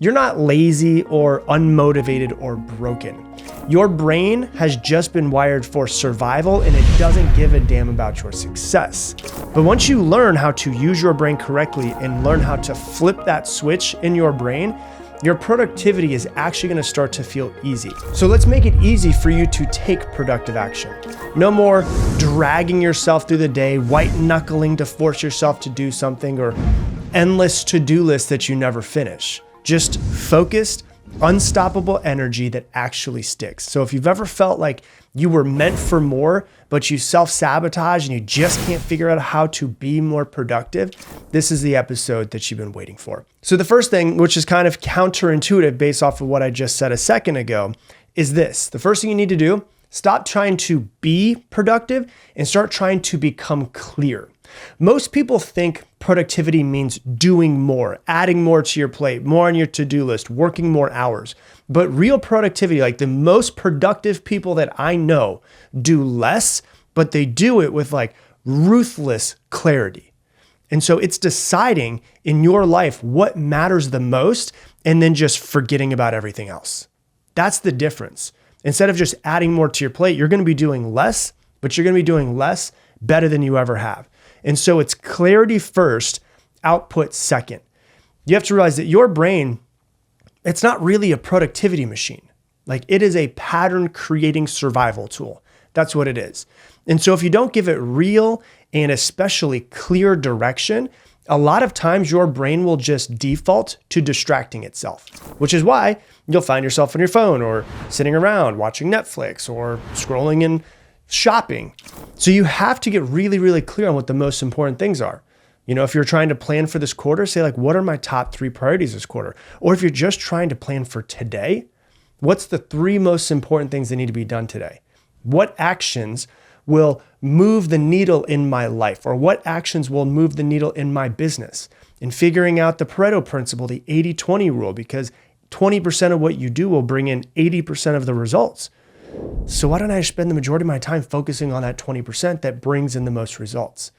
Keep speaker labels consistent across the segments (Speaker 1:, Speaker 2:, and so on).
Speaker 1: You're not lazy or unmotivated or broken. Your brain has just been wired for survival and it doesn't give a damn about your success. But once you learn how to use your brain correctly and learn how to flip that switch in your brain, your productivity is actually going to start to feel easy. So let's make it easy for you to take productive action. No more dragging yourself through the day, white knuckling to force yourself to do something, or endless to-do lists that you never finish. Just focused, unstoppable energy that actually sticks. So if you've ever felt like you were meant for more, but you self-sabotage and you just can't figure out how to be more productive, this is the episode that you've been waiting for. So the first thing, which is kind of counterintuitive based off of what I just said a second ago, is this. The first thing you need to do, stop trying to be productive and start trying to become clear. Most people think productivity means doing more, adding more to your plate, more on your to-do list, working more hours. But real productivity, like the most productive people that I know, do less, but they do it with like ruthless clarity. And so it's deciding in your life what matters the most and then just forgetting about everything else. That's the difference. Instead of just adding more to your plate, you're going to be doing less, but you're going to be doing less better than you ever have. And so it's clarity first, output second. You have to realize that your brain, it's not really a productivity machine. Like it is a pattern creating survival tool. That's what it is. And so if you don't give it real and especially clear direction, a lot of times your brain will just default to distracting itself, which is why you'll find yourself on your phone or sitting around watching Netflix or scrolling and shopping. So you have to get really, really clear on what the most important things are. You know, if you're trying to plan for this quarter, say like, what are my top 3 priorities this quarter? Or if you're just trying to plan for today, what's the 3 most important things that need to be done today? What actions will move the needle in my life? Or what actions will move the needle in my business? And figuring out the Pareto principle, the 80-20 rule, because 20% of what you do will bring in 80% of the results. So why don't I spend the majority of my time focusing on that 20% that brings in the most results?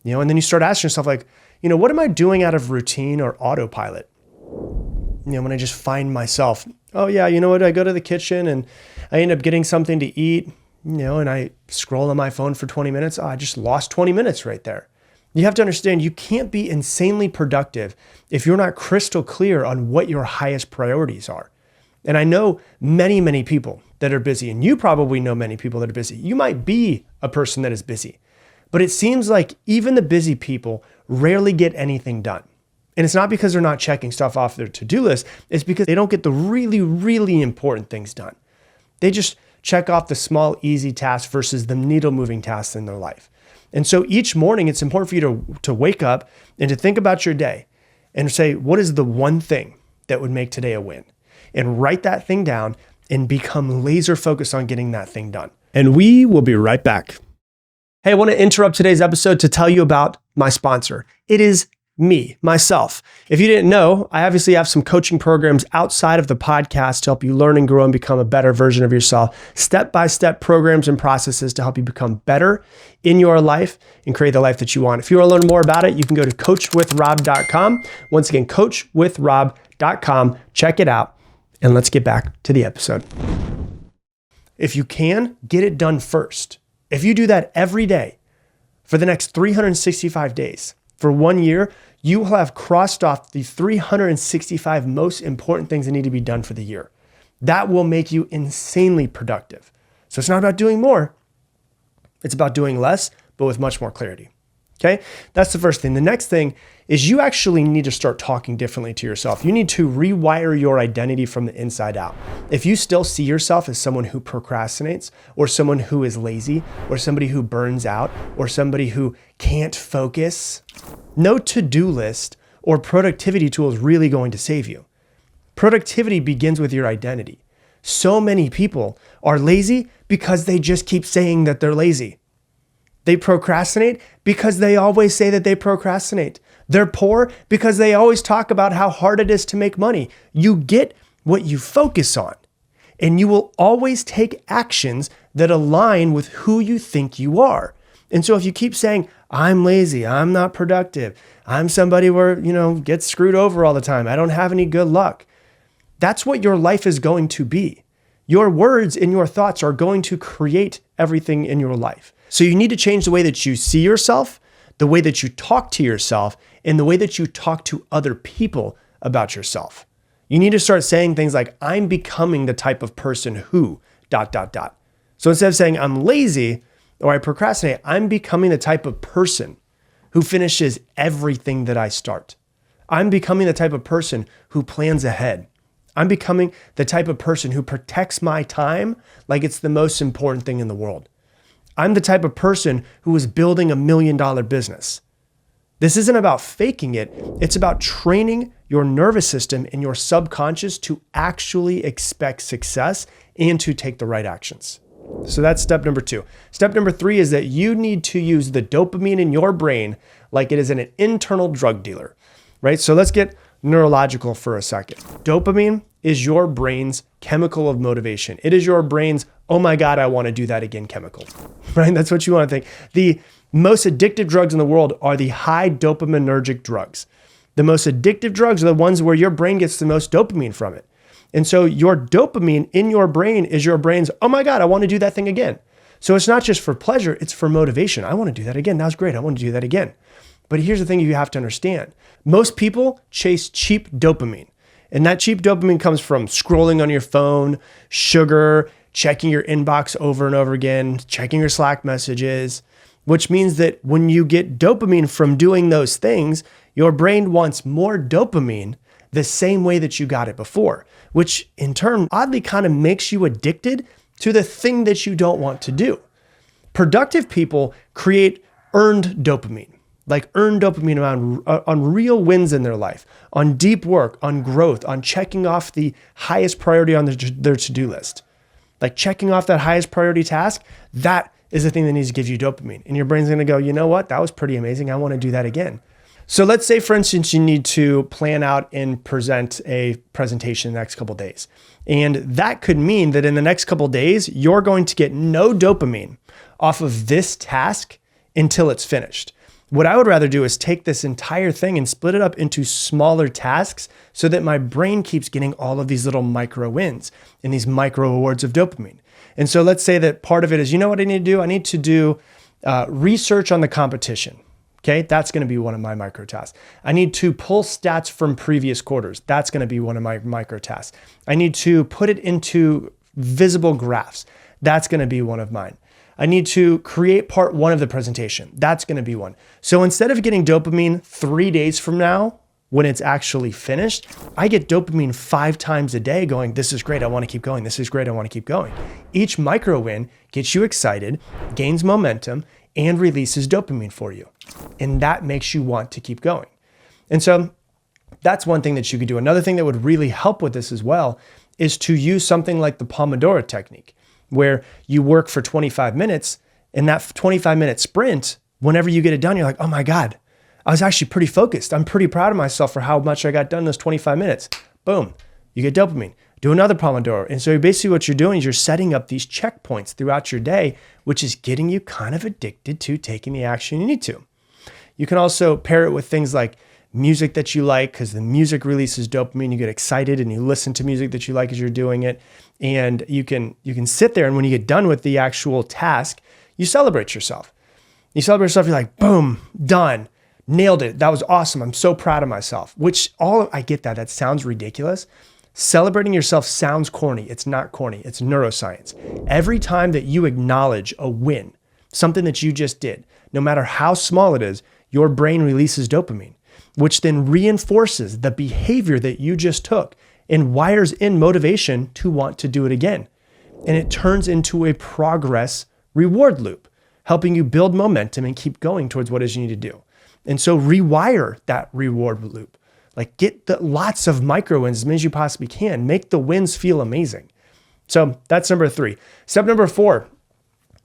Speaker 1: You know, and then you start asking yourself like, you know, what am I doing out of routine or autopilot? You know, when I just find myself, oh yeah, you know what? I go to the kitchen and I end up getting something to eat, you know, and I scroll on my phone for 20 minutes. Oh, I just lost 20 minutes right there. You have to understand you can't be insanely productive if you're not crystal clear on what your highest priorities are. And I know many, many people that are busy, and you probably know many people that are busy. You might be a person that is busy, but it seems like even the busy people rarely get anything done. And it's not because they're not checking stuff off their to-do list. It's because they don't get the really, really important things done. They just check off the small, easy tasks versus the needle-moving tasks in their life. And so each morning, it's important for you to wake up and to think about your day and say, what is the one thing that would make today a win? And write that thing down and become laser focused on getting that thing done. And we will be right back. Hey, I want to interrupt today's episode to tell you about my sponsor. It is me, myself. If you didn't know, I obviously have some coaching programs outside of the podcast to help you learn and grow and become a better version of yourself. Step-by-step programs and processes to help you become better in your life and create the life that you want. If you want to learn more about it, you can go to coachwithrob.com. Once again, coachwithrob.com. Check it out. And let's get back to the episode. If you can, get it done first. If you do that every day for the next 365 days, for 1 year, you will have crossed off the 365 most important things that need to be done for the year. That will make you insanely productive. So it's not about doing more. It's about doing less, but with much more clarity. Okay, that's the first thing. The next thing is you actually need to start talking differently to yourself. You need to rewire your identity from the inside out. If you still see yourself as someone who procrastinates, or someone who is lazy, or somebody who burns out, or somebody who can't focus, no to-do list or productivity tool is really going to save you. Productivity begins with your identity. So many people are lazy because they just keep saying that they're lazy. They procrastinate because they always say that they procrastinate. They're poor because they always talk about how hard it is to make money. You get what you focus on, and you will always take actions that align with who you think you are. And so if you keep saying, I'm lazy, I'm not productive, I'm somebody where, gets screwed over all the time, I don't have any good luck, that's what your life is going to be. Your words and your thoughts are going to create everything in your life. So you need to change the way that you see yourself, the way that you talk to yourself, and the way that you talk to other people about yourself. You need to start saying things like, I'm becoming the type of person who, ... So instead of saying I'm lazy or I procrastinate, I'm becoming the type of person who finishes everything that I start. I'm becoming the type of person who plans ahead. I'm becoming the type of person who protects my time like it's the most important thing in the world. I'm the type of person who is building $1 million business. This isn't about faking it. It's about training your nervous system and your subconscious to actually expect success and to take the right actions. So that's step number 2. Step number 3 is that you need to use the dopamine in your brain like it is an internal drug dealer, right? So let's get neurological for a second. Dopamine is your brain's chemical of motivation. It is your brain's, oh my God, I want to do that again chemical, right? That's what you want to think. The most addictive drugs in the world are the high dopaminergic drugs. The most addictive drugs are the ones where your brain gets the most dopamine from it. And so your dopamine in your brain is your brain's, oh my God, I want to do that thing again. So it's not just for pleasure, it's for motivation. I want to do that again. That was great. I want to do that again. But here's the thing you have to understand. Most people chase cheap dopamine. And that cheap dopamine comes from scrolling on your phone, sugar, checking your inbox over and over again, checking your Slack messages, which means that when you get dopamine from doing those things, your brain wants more dopamine the same way that you got it before, which in turn oddly kind of makes you addicted to the thing that you don't want to do. Productive people create earned dopamine, like earned dopamine on real wins in their life, on deep work, on growth, on checking off the highest priority on their to-do list. Like checking off that highest priority task, that is the thing that needs to give you dopamine. And your brain's gonna go, you know what? That was pretty amazing. I wanna do that again. So let's say, for instance, you need to plan out and present a presentation in the next couple of days. And that could mean that in the next couple of days, you're going to get no dopamine off of this task until it's finished. What I would rather do is take this entire thing and split it up into smaller tasks so that my brain keeps getting all of these little micro wins and these micro rewards of dopamine. And so let's say that part of it is, you know what I need to do? I need to do research on the competition. Okay, that's going to be one of my micro tasks. I need to pull stats from previous quarters. That's going to be one of my micro tasks. I need to put it into visible graphs. That's going to be one of mine. I need to create part 1 of the presentation. That's going to be one. So instead of getting dopamine 3 days from now, when it's actually finished, I get dopamine 5 times a day going, this is great, I want to keep going. This is great, I want to keep going. Each micro win gets you excited, gains momentum, and releases dopamine for you. And that makes you want to keep going. And so that's one thing that you could do. Another thing that would really help with this as well is to use something like the Pomodoro technique, where you work for 25 minutes and that 25-minute sprint, whenever you get it done, you're like, oh my God, I was actually pretty focused. I'm pretty proud of myself for how much I got done in those 25 minutes. Boom, you get dopamine. Do another Pomodoro. And so basically what you're doing is you're setting up these checkpoints throughout your day, which is getting you kind of addicted to taking the action you need to. You can also pair it with things like music that you like, because the music releases dopamine. You get excited and you listen to music that you like as you're doing it. And you can sit there, and when you get done with the actual task, you celebrate yourself. You celebrate yourself, you're like, boom, done, nailed it. That was awesome. I'm so proud of myself, I get that. That sounds ridiculous. Celebrating yourself sounds corny. It's not corny. It's neuroscience. Every time that you acknowledge a win, something that you just did, no matter how small it is, your brain releases dopamine, which then reinforces the behavior that you just took and wires in motivation to want to do it again. And it turns into a progress reward loop, helping you build momentum and keep going towards what it is you need to do. And so rewire that reward loop. Like get lots of micro wins as many as you possibly can. Make the wins feel amazing. So that's number 3. Step number 4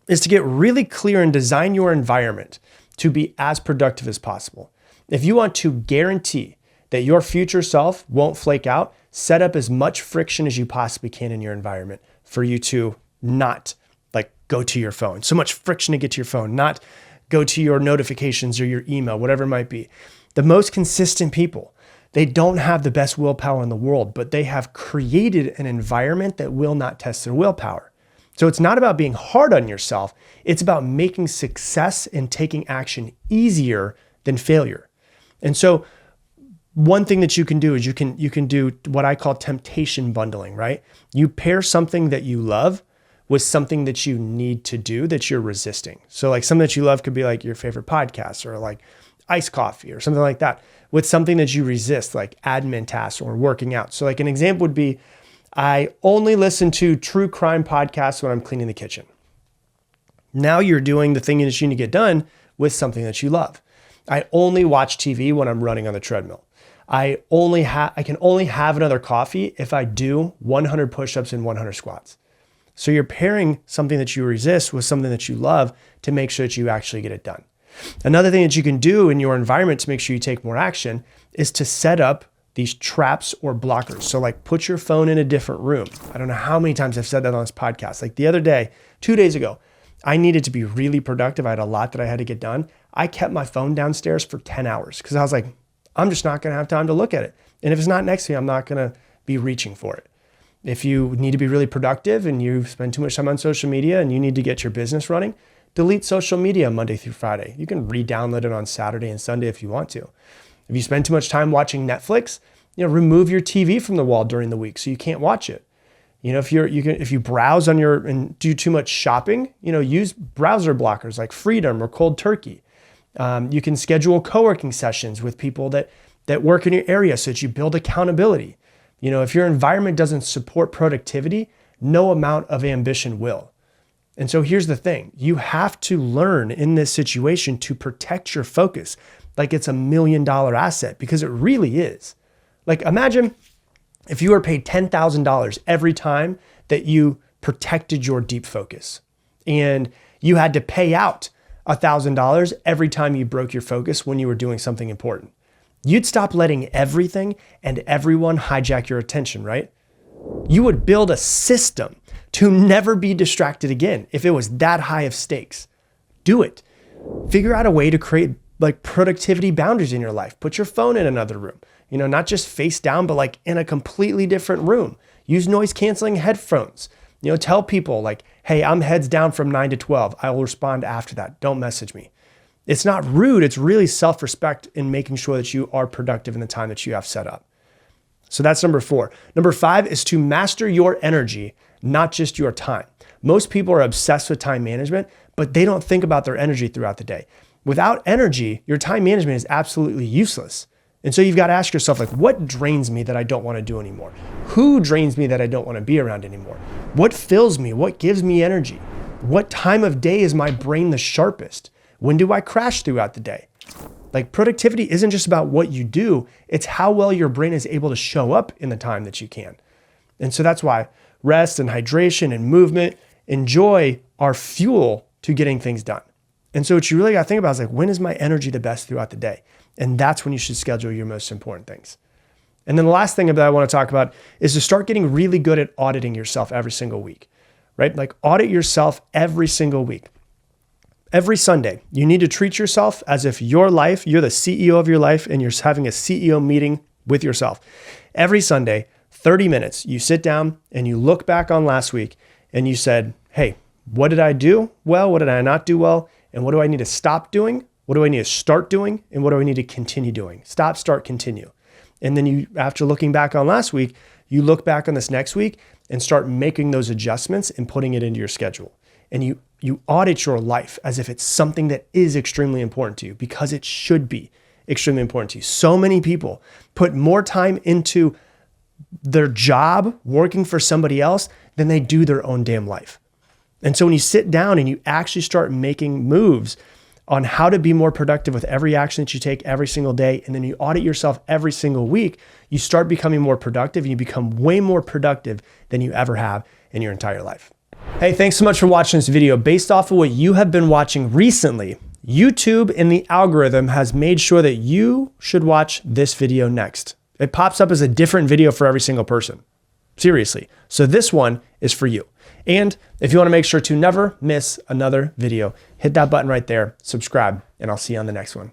Speaker 1: is to get really clear and design your environment to be as productive as possible. If you want to guarantee that your future self won't flake out, set up as much friction as you possibly can in your environment for you to not go to your phone. So much friction to get to your phone, not go to your notifications or your email, whatever it might be. The most consistent people They don't have the best willpower in the world, but they have created an environment that will not test their willpower. So it's not about being hard on yourself. It's about making success and taking action easier than failure. And so one thing that you can do is you can do what I call temptation bundling, right? You pair something that you love with something that you need to do that you're resisting. So like something that you love could be like your favorite podcast or like iced coffee or something like that, with something that you resist, like admin tasks or working out. So like an example would be, I only listen to true crime podcasts when I'm cleaning the kitchen. Now you're doing the thing that you need to get done with something that you love. I only watch TV when I'm running on the treadmill. I can only have another coffee if I do 100 push-ups and 100 squats. So you're pairing something that you resist with something that you love to make sure that you actually get it done. Another thing that you can do in your environment to make sure you take more action is to set up these traps or blockers. So like put your phone in a different room. I don't know how many times I've said that on this podcast. Like the other day, 2 days ago, I needed to be really productive. I had a lot that I had to get done. I kept my phone downstairs for 10 hours because I was like, I'm just not going to have time to look at it. And if it's not next to me, I'm not going to be reaching for it. If you need to be really productive and you spend too much time on social media and you need to get your business running, delete social media Monday through Friday. You can re-download it on Saturday and Sunday if you want to. If you spend too much time watching Netflix, remove your TV from the wall during the week so you can't watch it. If you browse on and do too much shopping, use browser blockers like Freedom or Cold Turkey. You can schedule co-working sessions with people that work in your area so that you build accountability. If your environment doesn't support productivity, no amount of ambition will. And so here's the thing. You have to learn in this situation to protect your focus like it's $1 million asset, because it really is. Like imagine if you were paid $10,000 every time that you protected your deep focus, and you had to pay out $1,000 every time you broke your focus when you were doing something important. You'd stop letting everything and everyone hijack your attention, right? You would build a system to never be distracted again if it was that high of stakes. Do it. Figure out a way to create like productivity boundaries in your life. Put your phone in another room, not just face down, but like in a completely different room. Use noise canceling headphones. Tell people like, hey, I'm heads down from 9 to 12. I will respond after that. Don't message me. It's not rude. It's really self-respect in making sure that you are productive in the time that you have set up. So that's number 4. Number 5 is to master your energy, not just your time. Most people are obsessed with time management, but they don't think about their energy throughout the day. Without energy, your time management is absolutely useless. And so you've got to ask yourself, like, what drains me that I don't want to do anymore? Who drains me that I don't want to be around anymore? What fills me? What gives me energy? What time of day is my brain the sharpest? When do I crash throughout the day? Like productivity isn't just about what you do, it's how well your brain is able to show up in the time that you can. And so that's why rest and hydration and movement and joy are fuel to getting things done. And so what you really got to think about is like, when is my energy the best throughout the day? And that's when you should schedule your most important things. And then the last thing that I want to talk about is to start getting really good at auditing yourself every single week, right? Like audit yourself every single week. Every Sunday, you need to treat yourself as if you're the CEO of your life and you're having a CEO meeting with yourself. Every Sunday, 30 minutes, you sit down and you look back on last week and you said, hey, what did I do well? What did I not do well? And what do I need to stop doing? What do I need to start doing? And what do I need to continue doing? Stop, start, continue. And then you, after looking back on last week, you look back on this next week and start making those adjustments and putting it into your schedule. And you audit your life as if it's something that is extremely important to you, because it should be extremely important to you. So many people put more time into their job working for somebody else than they do their own damn life. And so when you sit down and you actually start making moves on how to be more productive with every action that you take every single day, and then you audit yourself every single week, you start becoming more productive and you become way more productive than you ever have in your entire life. Hey, thanks so much for watching this video. Based off of what you have been watching recently, YouTube and the algorithm has made sure that you should watch this video next. It pops up as a different video for every single person. Seriously. So this one is for you. And if you want to make sure to never miss another video, hit that button right there, subscribe, and I'll see you on the next one.